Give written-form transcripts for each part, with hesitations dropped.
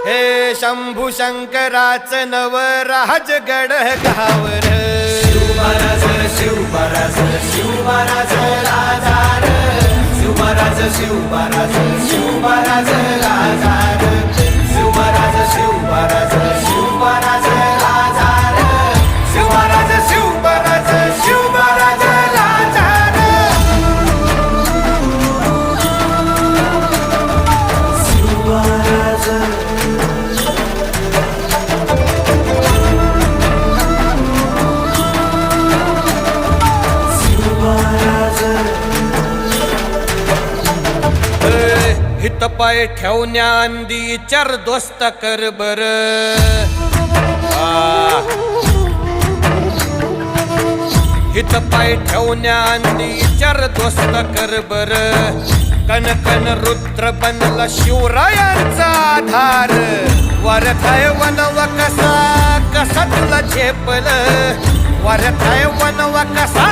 हे शंभू शंकराचं नवराज गड गावर शिवमहाराज शिवमहाराज शिवमहाराज राजार शिवमहाराज शिवमहाराज शिवमहाराज राजार शिवमहाराज शिवमहाराज शिवमहाराज राजार शिवमहाराज शिवमहाराज शिवमहाराज राजार शिवमहाराज हित पाय ठेवण्या अंदी चार दोस्त कर बर हित पाय ठेवण्या अंदी चार दोस्त कर बर कन कन रुद्र बनला शिवरायांचा आधार वरथाय वनव कसा कसा तुला झेपल वरथाय वनव कसा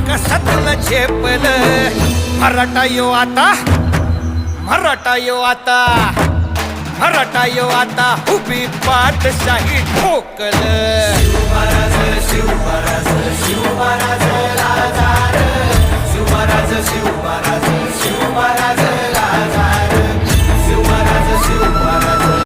कसा तुला झेपल मराठा यो आता मराठा यो आता मराठा यो आता उभी पाठशाही ठोकल शिवमहाराज शिवमहाराज शिवमहाराज